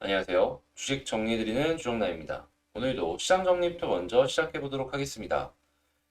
안녕하세요. 주식 정리해드리는 주정남입니다. 오늘도 시장 정리부터 먼저 시작해보도록 하겠습니다.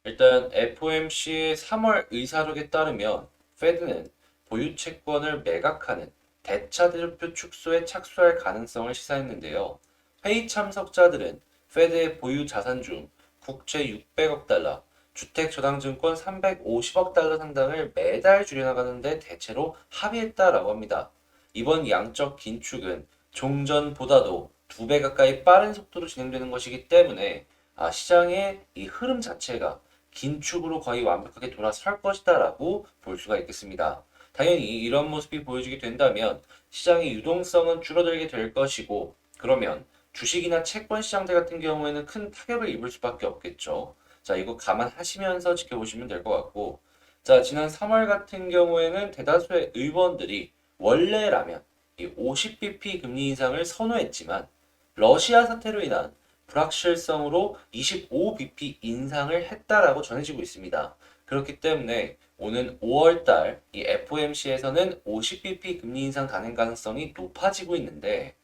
일단 FOMC의 3월 의사록에 따르면 페드는 보유 채권을 매각하는 대차대조표 축소에 착수할 가능성을 시사했는데요. 회의 참석자들은 페드의 보유 자산 중 국채 600억 달러, 주택 저당증권 350억 달러 상당을 매달 줄여나가는데 대체로 합의했다라고 합니다. 이번 양적 긴축은 종전보다도 2배 가까이 빠른 속도로 진행되는 것이기 때문에 시장의 이 흐름 자체가 긴축으로 거의 완벽하게 돌아설 것이다라고 볼 수가 있겠습니다. 당연히 이런 모습이 보여지게 된다면 시장의 유동성은 줄어들게 될 것이고, 그러면 주식이나 채권 시장들 같은 경우에는 큰 타격을 입을 수밖에 없겠죠. 자, 이거 감안하시면서 지켜보시면 될 것 같고, 자, 지난 3월 같은 경우에는 대다수의 의원들이 원래라면 이 50bp 금리 인상을 선호했지만 러시아 사태로 인한 불확실성으로 25bp 인상을 했다라고 전해지고 있습니다. 그렇기 때문에 오는 5월달 이 FOMC에서는 50bp 금리 인상 가능 가능성이 높아지고 있는데,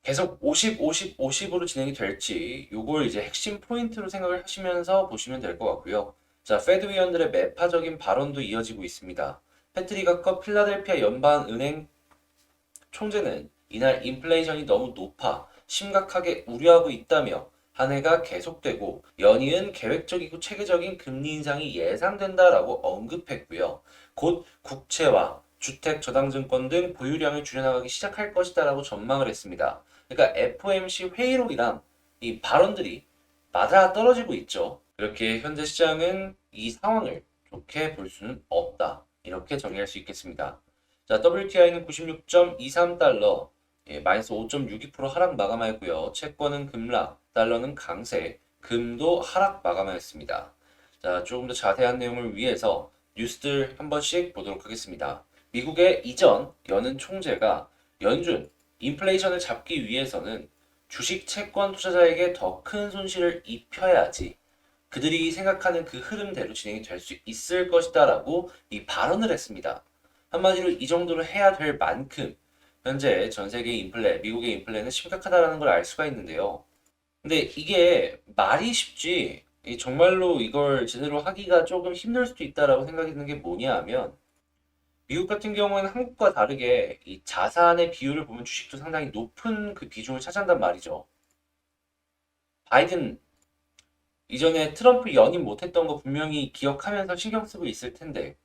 계속 50, 50, 50으로 진행이 될지 요걸 이제 핵심 포인트로 생각을 하시면서 보시면 될 것 같고요. 자, 페드 위원들의 매파적인 발언도 이어지고 있습니다. 패트리 가커 필라델피아 연방은행 총재는 이날 인플레이션이 너무 높아 심각하게 우려하고 있다며 한 해가 계속되고 연이은 계획적이고 체계적인 금리 인상이 예상된다라고 언급했고요. 곧 국채와 주택 저당증권 등 보유량을 줄여나가기 시작할 것이다라고 전망을 했습니다. 그러니까 FOMC 회의록이랑 이 발언들이 맞아 떨어지고 있죠. 이렇게 현재 시장은 이 상황을 좋게 볼 수는 없다. 이렇게 정리할 수 있겠습니다. 자, WTI는 96.23달러, 마이너스 5.62% 하락 마감하였고요. 채권은 급락, 달러는 강세, 금도 하락 마감하였습니다. 자, 조금 더 자세한 내용을 위해서 뉴스들 한 번씩 보도록 하겠습니다. 미국의 이전 여는 총재가 연준 인플레이션을 잡기 위해서는 주식 채권 투자자에게 더 큰 손실을 입혀야지 그들이 생각하는 그 흐름대로 진행이 될 수 있을 것이다라고 이 발언을 했습니다. 한마디로 이 정도로 해야 될 만큼 현재 전 세계 인플레, 미국의 인플레는 심각하다라는 걸 알 수가 있는데요. 근데 이게 말이 쉽지 정말로 이걸 제대로 하기가 조금 힘들 수도 있다라고 생각이 드는 게 뭐냐 하면, 미국 같은 경우에는 한국과 다르게 이 자산의 비율을 보면 주식도 상당히 높은 그 비중을 차지한단 말이죠. 바이든 이전에 트럼프 연임 못했던 거 분명히 기억하면서 신경 쓰고 있을 텐데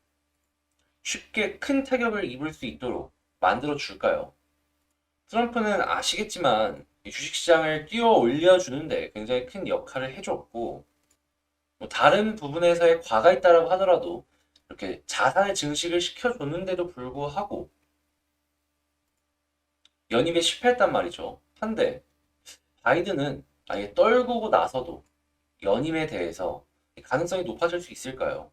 쉽게 큰 타격을 입을 수 있도록 만들어 줄까요? 트럼프는 아시겠지만 이 주식시장을 뛰어 올려주는데 굉장히 큰 역할을 해줬고, 뭐 다른 부분에서의 과가 있다라고 하더라도 이렇게 자산의 증식을 시켜줬는데도 불구하고 연입에 실패했단 말이죠. 한데 바이든은 아예 떨구고 나서도 연임에 대해서 가능성이 높아질 수 있을까요?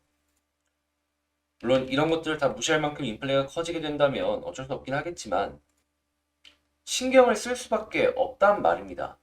물론 이런 것들을 다 무시할 만큼 인플레가 커지게 된다면 어쩔 수 없긴 하겠지만 신경을 쓸 수밖에 없단 말입니다.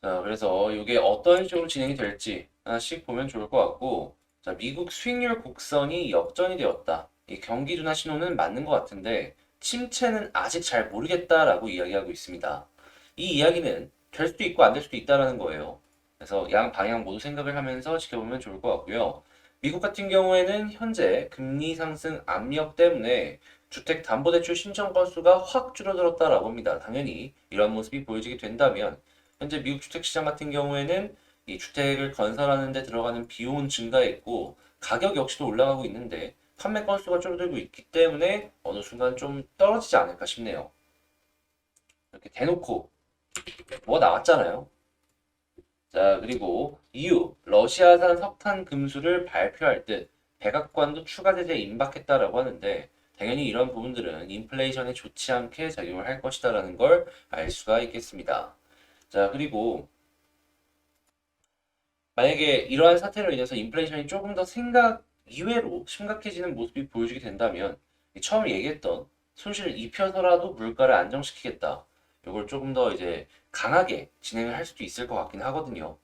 자, 그래서 이게 어떤 식으로 진행이 될지 하나씩 보면 좋을 것 같고, 자, 미국 수익률 곡선이 역전이 되었다. 이 경기 둔화 신호는 맞는 것 같은데 침체는 아직 잘 모르겠다라고 이야기하고 있습니다. 이 이야기는 될 수도 있고 안 될 수도 있다라는 거예요. 그래서 양 방향 모두 생각을 하면서 지켜보면 좋을 것 같고요. 미국 같은 경우에는 현재 금리 상승 압력 때문에 주택담보대출 신청 건수가 확 줄어들었다라고 합니다. 당연히 이런 모습이 보여지게 된다면 현재 미국 주택시장 같은 경우에는 이 주택을 건설하는 데 들어가는 비용은 증가했고 가격 역시도 올라가고 있는데 판매 건수가 줄어들고 있기 때문에 어느 순간 좀 떨어지지 않을까 싶네요. 이렇게 대놓고 뭐가 나왔잖아요. 자, 그리고 EU 러시아산 석탄 금수를 발표할 듯 백악관도 추가 제재 임박했다라고 하는데, 당연히 이런 부분들은 인플레이션에 좋지 않게 작용을 할 것이다라는 걸 알 수가 있겠습니다. 자, 그리고 만약에 이러한 사태로 인해서 인플레이션이 조금 더 생각 이외로 심각해지는 모습이 보여지게 된다면 처음 얘기했던 손실을 입혀서라도 물가를 안정시키겠다. 이걸 조금 더 이제 강하게 진행을 할 수도 있을 것 같긴 하거든요.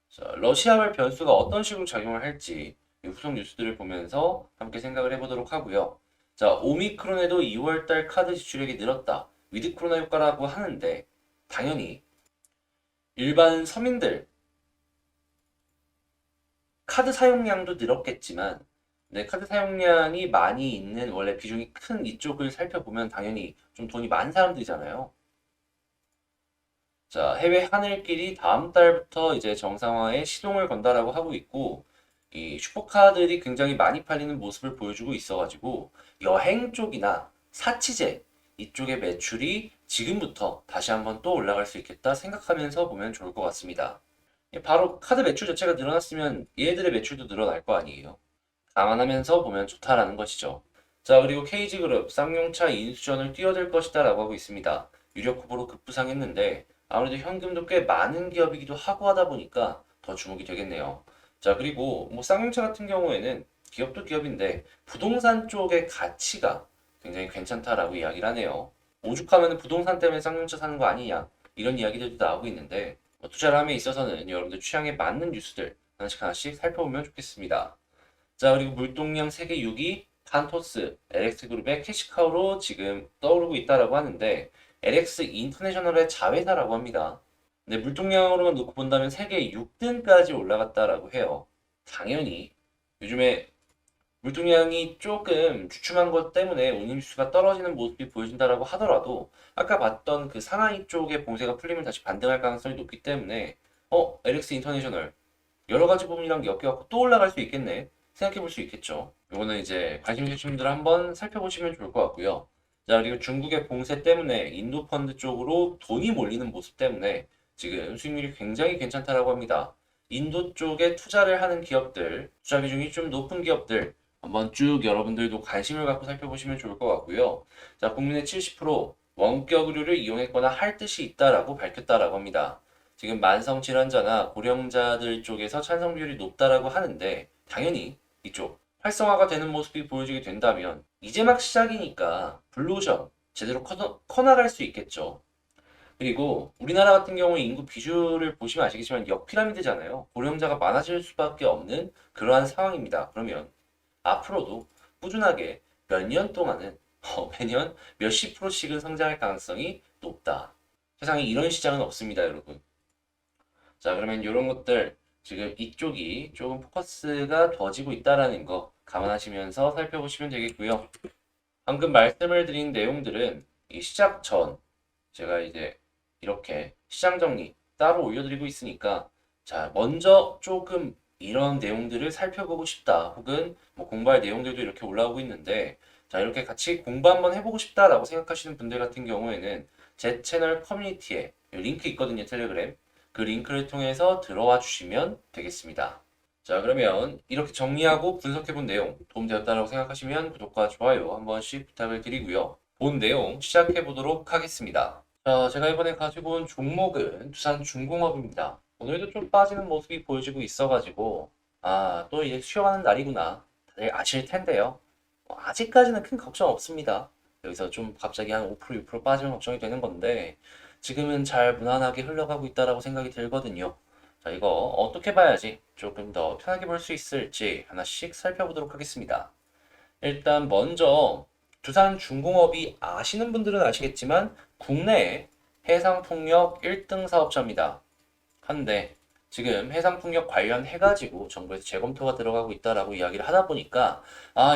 자, 러시아발 변수가 어떤 식으로 작용을 할지 이 후속 뉴스들을 보면서 함께 생각을 해보도록 하고요. 자, 오미크론에도 2월달 카드 지출액이 늘었다. 위드 코로나 효과라고 하는데 당연히 일반 서민들 카드 사용량도 늘었겠지만 카드 사용량이 많이 있는 원래 비중이 큰 이쪽을 살펴보면 당연히 좀 돈이 많은 사람들이잖아요. 자, 해외 하늘길이 다음 달부터 이제 정상화에 시동을 건다라고 하고 있고, 이 슈퍼카들이 굉장히 많이 팔리는 모습을 보여주고 있어가지고, 여행 쪽이나 사치제 이쪽의 매출이 지금부터 다시 한번 또 올라갈 수 있겠다 생각하면서 보면 좋을 것 같습니다. 바로 카드 매출 자체가 늘어났으면 얘들의 매출도 늘어날 거 아니에요. 감안하면서 보면 좋다라는 것이죠. 자, 그리고 KG그룹 쌍용차 인수전을 뛰어들 것이다 라고 하고 있습니다. 유력 후보로 급부상했는데 아무래도 현금도 꽤 많은 기업이기도 하고 하다 보니까 더 주목이 되겠네요. 자, 그리고 뭐 쌍용차 같은 경우에는 기업도 기업인데 부동산 쪽의 가치가 굉장히 괜찮다라고 이야기를 하네요. 오죽하면 부동산 때문에 쌍용차 사는 거 아니냐 이런 이야기들도 나오고 있는데 투자를 함에 있어서는 여러분들 취향에 맞는 뉴스들 하나씩 하나씩 살펴보면 좋겠습니다. 자, 그리고 물동량 세계 6위 판토스, LX그룹의 캐시카우로 지금 떠오르고 있다라고 하는데 LX 인터내셔널의 자회사라고 합니다. 근데 물동량으로만 놓고 본다면 세계 6등까지 올라갔다라고 해요. 당연히 요즘에 물동량이 조금 주춤한 것 때문에 운임수가 떨어지는 모습이 보여진다라고 하더라도 아까 봤던 그 상하이 쪽의 봉쇄가 풀리면 다시 반등할 가능성이 높기 때문에 LX 인터내셔널 여러 가지 부분이랑 엮여갖고 또 올라갈 수 있겠네 생각해 볼 수 있겠죠. 요거는 이제 관심 있으신 분들 한번 살펴보시면 좋을 것 같고요. 자, 그리고 중국의 봉쇄 때문에 인도 펀드 쪽으로 돈이 몰리는 모습 때문에 지금 수익률이 굉장히 괜찮다라고 합니다. 인도 쪽에 투자를 하는 기업들, 투자 비중이 좀 높은 기업들 한번 쭉 여러분들도 관심을 갖고 살펴보시면 좋을 것 같고요. 자, 국민의 70% 원격 의료를 이용했거나 할 뜻이 있다라고 밝혔다라고 합니다. 지금 만성 질환자나 고령자들 쪽에서 찬성 비율이 높다라고 하는데 당연히 이쪽 활성화가 되는 모습이 보여지게 된다면 이제 막 시작이니까 블루오션 제대로 커나갈 수 있겠죠. 그리고 우리나라 같은 경우에 인구 비율을 보시면 아시겠지만 역피라미드잖아요. 고령자가 많아질 수밖에 없는 그러한 상황입니다. 그러면 앞으로도 꾸준하게 몇 년 동안은 매년 몇십 프로씩은 성장할 가능성이 높다. 세상에 이런 시장은 없습니다, 여러분. 자, 그러면 이런 것들 지금 이쪽이 조금 포커스가 더지고 있다라는 거 감안하시면서 살펴보시면 되겠고요. 방금 말씀을 드린 내용들은 이 시작 전 제가 이제 이렇게 시장 정리 따로 올려드리고 있으니까 자, 먼저 조금 이런 내용들을 살펴보고 싶다 혹은 뭐 공부할 내용들도 이렇게 올라오고 있는데 자, 이렇게 같이 공부 한번 해보고 싶다라고 생각하시는 분들 같은 경우에는 제 채널 커뮤니티에 링크 있거든요, 텔레그램. 그 링크를 통해서 들어와 주시면 되겠습니다. 자, 그러면 이렇게 정리하고 분석해본 내용 도움되었다고 생각하시면 구독과 좋아요 한 번씩 부탁을 드리고요. 본 내용 시작해보도록 하겠습니다. 자, 제가 이번에 가지고 온 종목은 두산중공업입니다. 오늘도 좀 빠지는 모습이 보여지고 있어가지고 또 이제 쉬어가는 날이구나 다들 아실 텐데요. 아직까지는 큰 걱정 없습니다. 여기서 좀 갑자기 한 5% 6% 빠지면 걱정이 되는 건데 지금은 잘 무난하게 흘러가고 있다라고 생각이 들거든요. 자, 이거 어떻게 봐야지 조금 더 편하게 볼 수 있을지 하나씩 살펴보도록 하겠습니다. 일단 먼저 두산중공업이 아시는 분들은 아시겠지만 국내에 해상풍력 1등 사업자입니다. 한데 지금 해상풍력 관련해가지고 정부에서 재검토가 들어가고 있다라고 이야기를 하다 보니까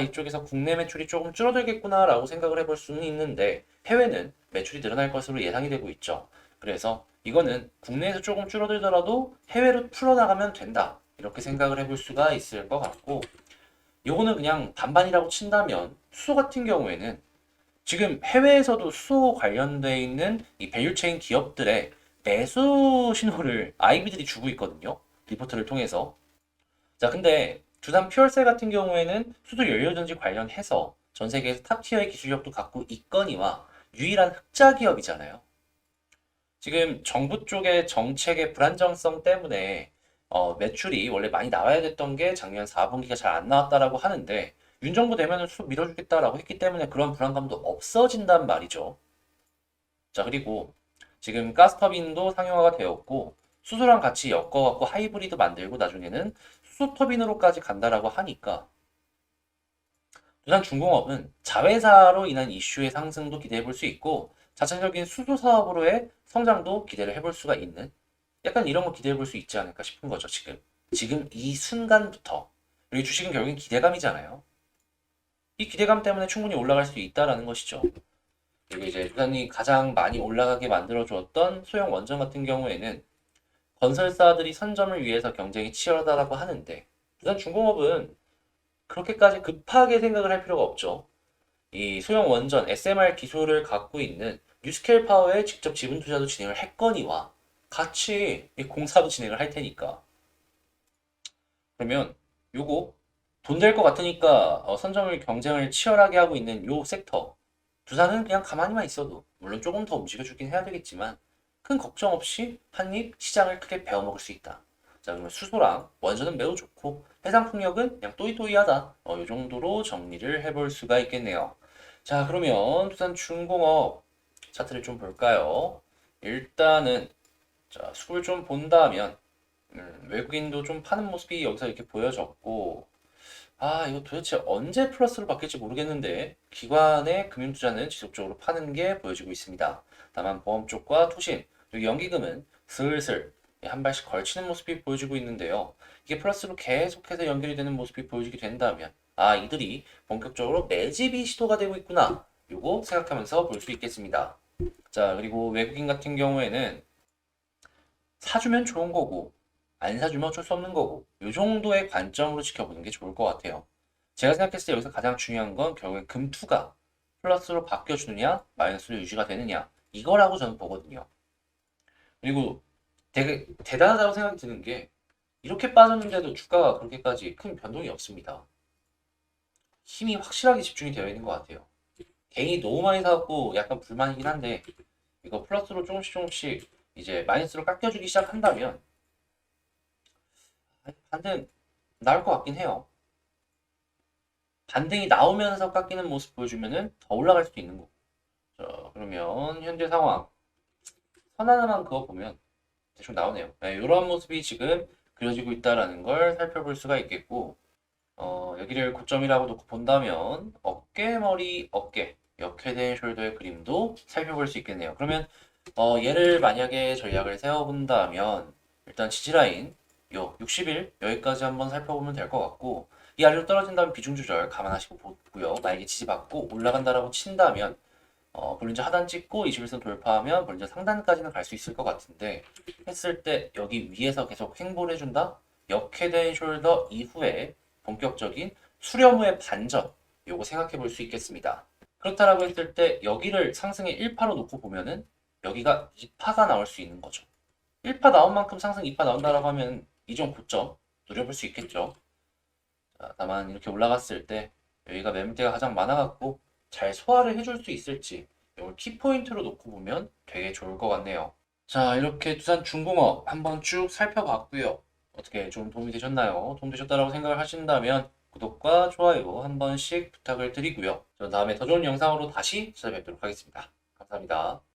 이쪽에서 국내 매출이 조금 줄어들겠구나라고 생각을 해볼 수는 있는데 해외는 매출이 늘어날 것으로 예상이 되고 있죠. 그래서 이거는 국내에서 조금 줄어들더라도 해외로 풀어나가면 된다. 이렇게 생각을 해볼 수가 있을 것 같고 요거는 그냥 반반이라고 친다면 수소 같은 경우에는 지금 해외에서도 수소 관련돼 있는 이 밸류체인 기업들의 매수 신호를 IB들이 주고 있거든요. 리포트를 통해서. 자, 근데 두산 퓨얼셀 같은 경우에는 수소 연료전지 관련해서 전 세계에서 탑티어의 기술력도 갖고 있거니와 유일한 흑자 기업이잖아요. 지금 정부 쪽의 정책의 불안정성 때문에 매출이 원래 많이 나와야 됐던 게 작년 4분기가 잘 안 나왔다라고 하는데 윤 정부 되면은 수소 밀어주겠다라고 했기 때문에 그런 불안감도 없어진단 말이죠. 자, 그리고 지금 가스터빈도 상용화가 되었고 수소랑 같이 엮어갖고 하이브리드 만들고 나중에는 수소 터빈으로까지 간다라고 하니까 두산중공업은 자회사로 인한 이슈의 상승도 기대해 볼 수 있고 자체적인 수소 사업으로의 성장도 기대를 해볼 수가 있는 약간 이런 거 기대해 볼 수 있지 않을까 싶은 거죠, 지금 이 순간부터. 그리고 주식은 결국엔 기대감이잖아요. 이 기대감 때문에 충분히 올라갈 수 있다라는 것이죠. 그리고 이제 두산이 가장 많이 올라가게 만들어 주었던 소형 원전 같은 경우에는 건설사들이 선점을 위해서 경쟁이 치열하다라고 하는데 두산중공업은 그렇게까지 급하게 생각을 할 필요가 없죠. 이 소형 원전 SMR 기술을 갖고 있는 뉴스케일 파워에 직접 지분 투자도 진행을 했거니와 같이 이 공사도 진행을 할 테니까. 그러면 요거 돈 될 것 같으니까 선점을 경쟁을 치열하게 하고 있는 요 섹터 두산은 그냥 가만히만 있어도 물론 조금 더 움직여주긴 해야 되겠지만 큰 걱정 없이 한입 시장을 크게 베어먹을 수 있다. 자, 그러면 수소랑 원전은 매우 좋고 해상 풍력은 그냥 또이또이하다. 이 정도로 정리를 해볼 수가 있겠네요. 자, 그러면 두산중공업 차트를 좀 볼까요? 일단은 자, 수급을 좀 본다면 외국인도 좀 파는 모습이 여기서 이렇게 보여졌고 이거 도대체 언제 플러스로 바뀔지 모르겠는데 기관의 금융투자는 지속적으로 파는 게 보여지고 있습니다. 다만 보험 쪽과 투신, 그리고 연기금은 슬슬 한 발씩 걸치는 모습이 보여지고 있는데요. 이게 플러스로 계속해서 연결이 되는 모습이 보여지게 된다면 이들이 본격적으로 매집이 시도가 되고 있구나. 요거 생각하면서 볼 수 있겠습니다. 자, 그리고 외국인 같은 경우에는 사주면 좋은 거고 안 사주면 어쩔 수 없는 거고 이 정도의 관점으로 지켜보는 게 좋을 것 같아요. 제가 생각했을 때 여기서 가장 중요한 건 결국엔 금투가 플러스로 바뀌어주느냐 마이너스로 유지가 되느냐 이거라고 저는 보거든요. 그리고 되게 대단하다고 생각이 드는 게 이렇게 빠졌는데도 주가가 그렇게까지 큰 변동이 없습니다. 힘이 확실하게 집중이 되어 있는 것 같아요. 개인이 너무 많이 사갖고 약간 불만이긴 한데 이거 플러스로 조금씩 이제 마이너스로 깎여주기 시작한다면 반등 나올 것 같긴 해요. 반등이 나오면서 깎이는 모습 보여주면은 더 올라갈 수도 있는 거고. 자, 그러면 현재 상황 선 하나만 그어보면 대충 나오네요. 네, 이런 모습이 지금 그려지고 있다라는 걸 살펴볼 수가 있겠고, 여기를 고점이라고 놓고 본다면 어깨, 머리, 어깨 이렇게 된 숄더의 그림도 살펴볼 수 있겠네요. 그러면 얘를 만약에 전략을 세워본다면 일단 지지라인 요 60일 여기까지 한번 살펴보면 될 것 같고 이 아래로 떨어진다면 비중 조절 감안하시고 보고요. 만약에 지지받고 올라간다라고 친다면 볼린저 하단 찍고 21선 돌파하면 볼린저 상단까지는 갈 수 있을 것 같은데 했을 때 여기 위에서 계속 횡보를 해준다? 역회된 숄더 이후에 본격적인 수렴 후의 반전 요거 생각해 볼 수 있겠습니다. 그렇다라고 했을 때 여기를 상승의 1파로 놓고 보면은 여기가 2파가 나올 수 있는 거죠. 1파 나온 만큼 상승 2파 나온다라고 하면 이전 고점 노려볼 수 있겠죠. 자, 다만 이렇게 올라갔을 때 여기가 매물대가 가장 많아갖고 잘 소화를 해줄 수 있을지 이걸 키포인트로 놓고 보면 되게 좋을 것 같네요. 자, 이렇게 두산중공업 한번 쭉 살펴봤고요. 어떻게 좀 도움이 되셨나요? 도움되셨다고 생각을 하신다면 구독과 좋아요 한 번씩 부탁을 드리고요. 저는 다음에 더 좋은 영상으로 다시 찾아뵙도록 하겠습니다. 감사합니다.